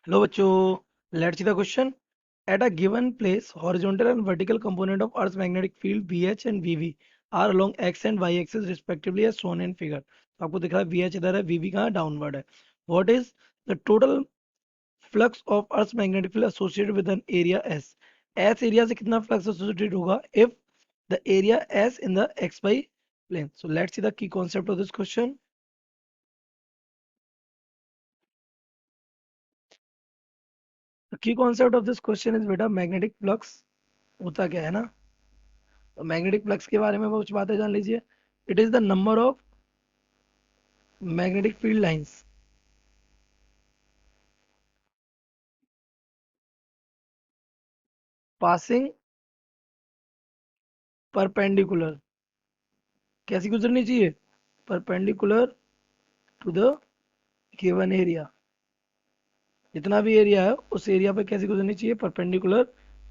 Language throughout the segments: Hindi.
Hello, bachcho. Let's see the question. At a given place, horizontal and vertical component of Earth's magnetic field VH and VV are along x and y axis respectively as shown in figure. तो आपको दिख रहा है VH इधर है, VV कहाँ डाउनवर्ड है. What is the total flux of Earth's magnetic field associated with an area S? S area से कितना flux associated होगा if the area S in the xy plane? So let's see the key concept of this question. The key concept of this question is बेटा magnetic flux होता क्या है ना. तो मैग्नेटिक फ्लक्स के बारे में कुछ बातें जान लीजिए. It is the number of magnetic field lines passing perpendicular. कैसी गुजरनी चाहिए? Perpendicular to the given area. जितना भी एरिया है उस एरिया पे कैसी गुजरनी चाहिए? परपेंडिकुलर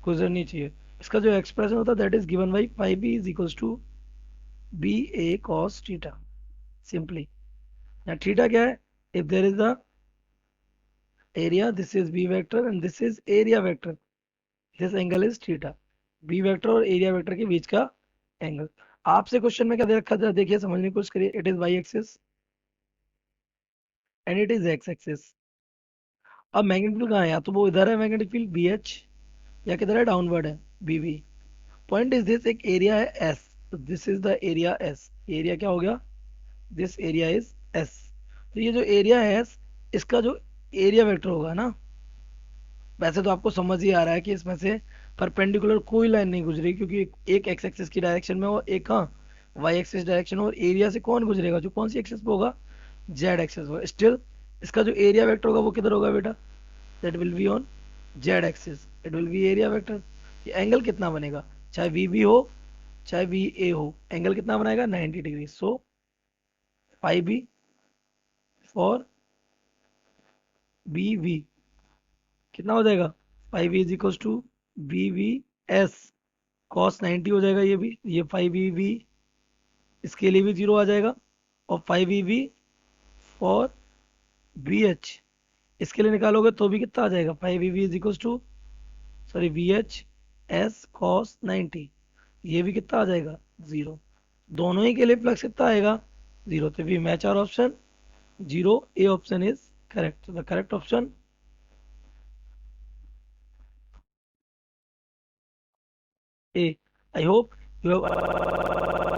गुजरनी चाहिए. इसका जो एक्सप्रेशन होता है that is given by phi B is equals to B A cos theta. Simply यहाँ थीटा क्या है? If there is the area this is B vector and this is area vector. This angle is theta. B vector और एरिया वेक्टर के बीच का एंगल. आपसे क्वेश्चन में क्या दे रखा था देखिए, समझने की कोशिश करिए. It is Y axis and it is X axis. अब मैग्नेटिक फील्ड कहाँ है? या तो वो इधर है मैग्नेटिक फील्ड बी एच, या किधर है डाउनवर्ड है B V. Point is this, एक एरिया है एस. तो this is the area S. Area क्या हो गया? This area is S. तो ये जो एरिया है एस, इसका जो एरिया वेक्टर होगा ना, वैसे तो आपको समझ ही आ रहा है कि इसमें से परपेंडिकुलर कोई लाइन नहीं गुजरी, क्योंकि एक एक्स एक्सिस की डायरेक्शन में और एक हाँ वाई एक्सिस डायरेक्शन. और एरिया से कौन गुजरेगा? जो कौन सी एक्सिस पे होगा? जेड एक्सिस होगा. स्टिल इसका जो एरिया वेक्टर होगा वो किधर होगा बेटा? That will be on Z axis. It will be area vector. ये एंगल कितना बनेगा? चाहे वी बी हो चाहे वी ए हो, एंगल कितना बनाएगा? 90 degree. So phi B for B V कितना हो जाएगा? Phi V is equal to B V S cos 90 हो जाएगा. ये भी, ये फाइव ई वी इसके लिए भी जीरो आ जाएगा. और phi E V for V H इसके लिए निकालोगे तो भी कितना आ जाएगा? Phi E V is equal to, sorry, V H S cos 90. ये भी कितना आ जाएगा? जीरो. दोनों ही के लिए फ्लक्स कितना आएगा? जीरो. तो we match our option zero. A option is correct. The correct option A. I hope you have